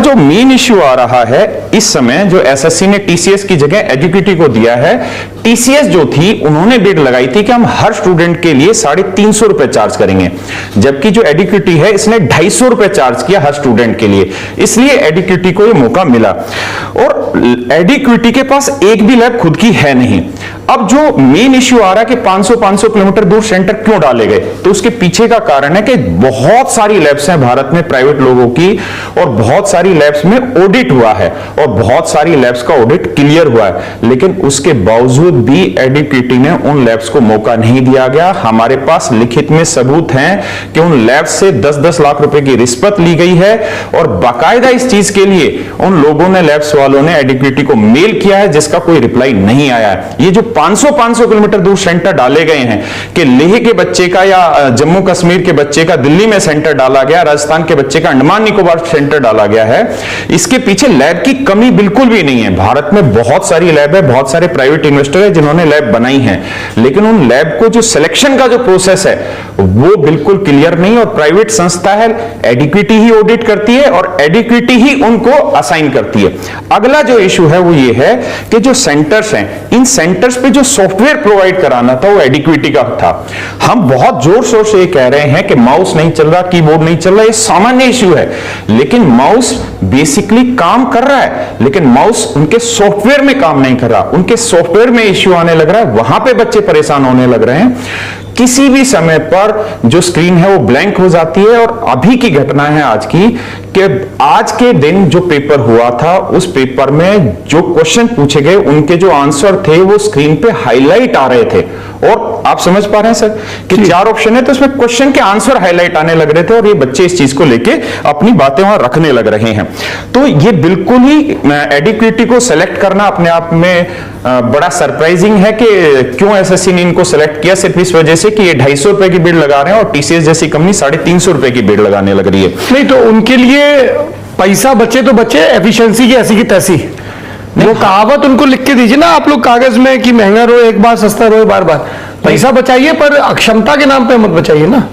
जो main issue आ रहा है इस समय, जो एसएससी ने टीसीएस की जगह एडुकेटी को दिया है, टीसीएस जो थी उन्होंने बिड लगाई थी कि हम हर स्टूडेंट के लिए 350 रुपए चार्ज करेंगे, जबकि जो एडुकेटी है इसने 250 रुपए चार्ज किया हर स्टूडेंट के लिए, इसलिए एडुकेटी को यह मौका मिला। और एडुकेटी के पास एक भी लैब खुद की है नहीं। अब जो मेन इश्यू आ रहा है कि 500 किलोमीटर दूर सेंटर क्यों डाले गए, तो उसके पीछे का कारण है कि बहुत सारी लैब्स हैं भारत में प्राइवेट लोगों की, और बहुत सारी लैब्स में ऑडिट हुआ है और बहुत सारी लैब्स का ऑडिट क्लियर हुआ है, लेकिन उसके बावजूद भी एडुकेटी ने उन लैब्स को मौका नहीं दिया गया। हमारे पास लिखित में सबूत हैं कि उन लैब्स से 10-10 लाख रुपए की रिश्वत ली गई है, और बाकायदा इस चीज के लिए उन लोगों ने, लैब्स वालों ने एडुकेटी को मेल किया है जिसका कोई रिप्लाई नहीं आया है। ये जो 500 किलोमीटर दूर सेंटर डाले गए हैं कि लेह के बच्चे का या जम्मू कश्मीर के बच्चे का दिल्ली में सेंटर डाला गया, राजस्थान के बच्चे का अंडमान निकोबार सेंटर डाला गया है, इसके पीछे लैब की कमी बिल्कुल भी नहीं है। भारत में बहुत सारी लैब है, बहुत सारे प्राइवेट इन्वेस्टर है जिन्होंने लैब बनाई है, लेकिन उन लैब को जो सिलेक्शन का जो प्रोसेस है वो बिल्कुल क्लियर नहीं, और प्राइवेट संस्था है, एडुकेटी ही ऑडिट करती है और एडुकेटी ही उनको असाइन करती है। अगला जो इशू है वो ये है कि जो सेंटर्स हैं, इन सेंटर्स पे जो सॉफ्टवेयर प्रोवाइड कराना था वो एडुकेटी का था। हम बहुत जोर शोर से कह रहे हैं कि माउस नहीं चल रहा, कीबोर्ड नहीं चल रहा, ये सामान्य इश्यू है, लेकिन माउस बेसिकली काम कर रहा है, लेकिन माउस उनके सॉफ्टवेयर में काम नहीं कर रहा, उनके सॉफ्टवेयर में इश्यू आने लग रहा है, वहां पे बच्चे परेशान होने लग रहे हैं। किसी भी समय पर जो स्क्रीन है वो ब्लैंक हो जाती है, और अभी की घटना है आज की कि आज के दिन जो पेपर हुआ था उस पेपर में जो क्वेश्चन पूछे गए उनके जो आंसर थे वो स्क्रीन पे हाईलाइट आ रहे थे, और आप समझ पा रहे हैं सर कि 4 ऑप्शन है तो उसमें क्वेश्चन के आंसर हाईलाइट आने लग रहे थे, और ये बच्चे इस चीज को लेके अपनी बातें वहां रखने लग रहे हैं। तो ये बिल्कुल ही एडुकेटी को सेलेक्ट करना अपने आप में बड़ा सरप्राइजिंग है कि क्यों एसएससी ने इनको सेलेक्ट किया, सिर्फ इस वजह से कि ये 250 रुपए की बिड लगा रहे हैं और टीसीएस जैसी कंपनी 350 रुपए की बिड लगाने लग रही है। नहीं तो उनके लिए पैसा बचे तो बचे, एफिशिएंसी की ऐसी की तैसी, वो कहावत उनको लिख के दीजिए ना आप लोग कागज में कि महंगा रहो एक बार, सस्ता रहो बार बार। पैसा बचाइए पर अक्षमता के नाम पे मत बचाइए ना।